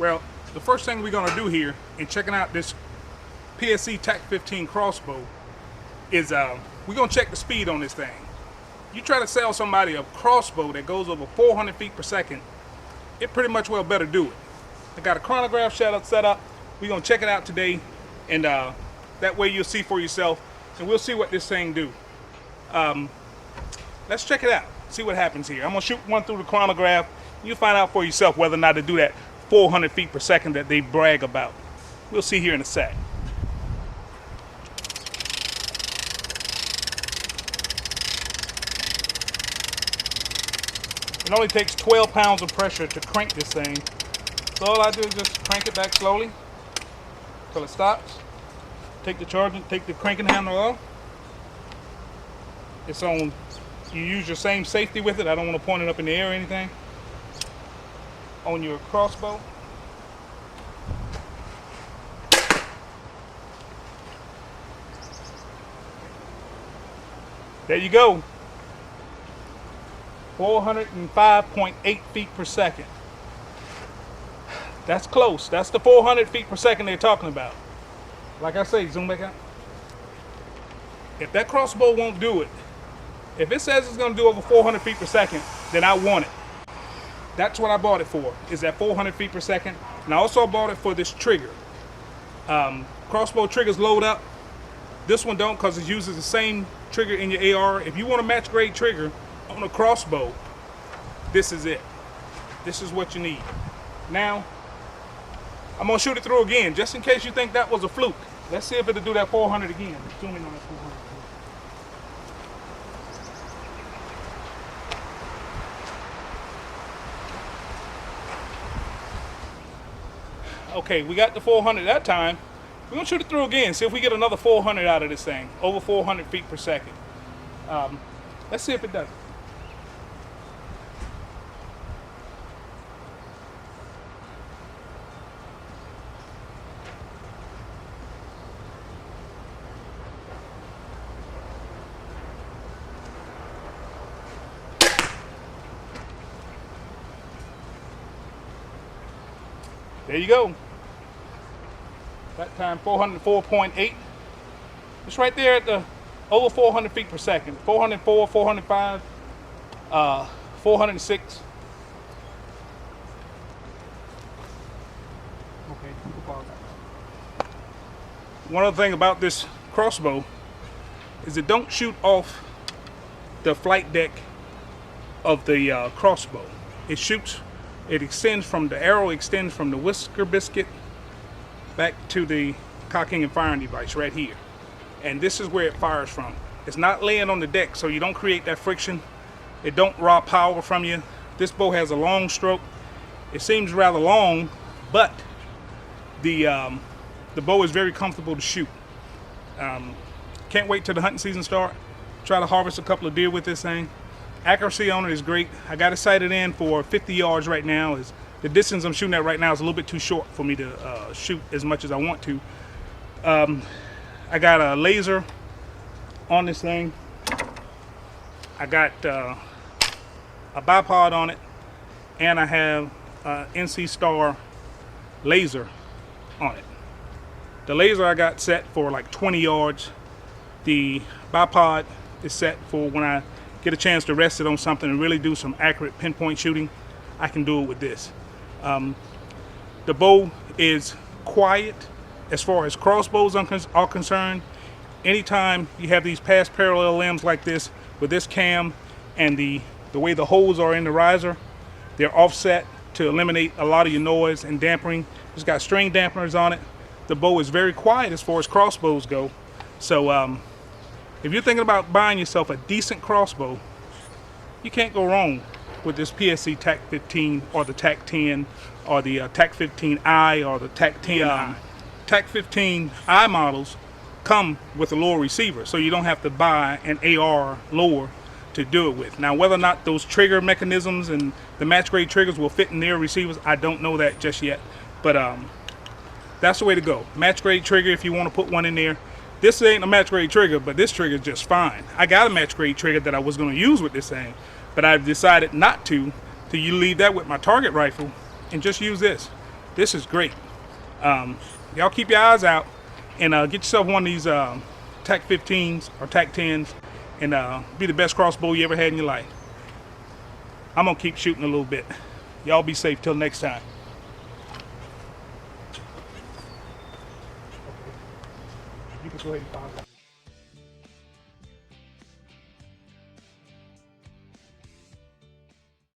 Well, the first thing we're gonna do here in checking out this PSE TAC 15 crossbow is we're gonna check the speed on this thing. You try to sell somebody a crossbow that goes over 400 feet per second, it pretty much well better do it. I got a chronograph set up. We're gonna check it out today, and that way you'll see for yourself, and we'll see what this thing do. Let's check it out, see what happens here. I'm gonna shoot one through the chronograph. You'll find out for yourself whether or not to do that 400 feet per second that they brag about. We'll see here in a sec. It only takes 12 pounds of pressure to crank this thing. So all I do is just crank it back slowly until it stops. Take the cranking handle off. It's on, you use your same safety with it. I don't want to point it up in the air or anything. On your crossbow. There you go. 405.8 feet per second. That's close. That's the 400 feet per second they're talking about. Like I say, zoom back out. If that crossbow won't do it, if it says it's going to do over 400 feet per second, then I want it. That's what I bought it for, is that 400 feet per second. And I also bought it for this trigger. Crossbow triggers load up. This one don't, because it uses the same trigger in your AR. If you want a match grade trigger on a crossbow, this is it. This is what you need. Now, I'm going to shoot it through again, just in case you think that was a fluke. Let's see if it'll do that 400 again. Zoom in on that 400. Okay, we got the 400 that time. We're going to shoot it through again, see if we get another 400 out of this thing, over 400 feet per second. Let's see if it does it. There you go. That time 404.8. It's right there at the over 400 feet per second. 404, 405, 406. Okay, one other thing about this crossbow is it don't shoot off the flight deck of the crossbow. It shoots. It extends from the arrow extends from the whisker biscuit back to the cocking and firing device right here, and this is where it fires from. It's not laying on the deck, so you don't create that friction. It don't rob power from you. This bow has a long stroke. It seems rather long, but the bow is very comfortable to shoot. Can't wait till the hunting season start. Try to harvest a couple of deer with this thing. Accuracy on it is great. I got it sighted in for 50 yards right now. The distance I'm shooting at right now is a little bit too short for me to shoot as much as I want to. I got a laser on this thing. I got a bipod on it, and I have NC Star laser on it. The laser I got set for like 20 yards. The bipod is set for when I get a chance to rest it on something and really do some accurate pinpoint shooting. I can do it with this. The bow is quiet as far as crossbows are concerned. Anytime you have these past parallel limbs like this with this cam and the way the holes are in the riser, they're offset to eliminate a lot of your noise and dampening. It's got string dampeners on it. The bow is very quiet as far as crossbows go. So if you're thinking about buying yourself a decent crossbow, you can't go wrong with this PSE TAC 15 or the TAC 10 or the TAC 15i or the TAC 10i. TAC 15i models come with a lower receiver, so you don't have to buy an AR lower to do it with. Now, whether or not those trigger mechanisms and the match grade triggers will fit in their receivers, I don't know that just yet. But that's the way to go. Match grade trigger if you want to put one in there. This ain't a match grade trigger, but this trigger is just fine. I got a match grade trigger that I was going to use with this thing, but I've decided not to leave that with my target rifle and just use this. This is great. Y'all keep your eyes out and get yourself one of these TAC 15s or TAC 10s and be the best crossbow you ever had in your life. I'm gonna keep shooting a little bit. Y'all be safe till next time. You can go ahead and pause it.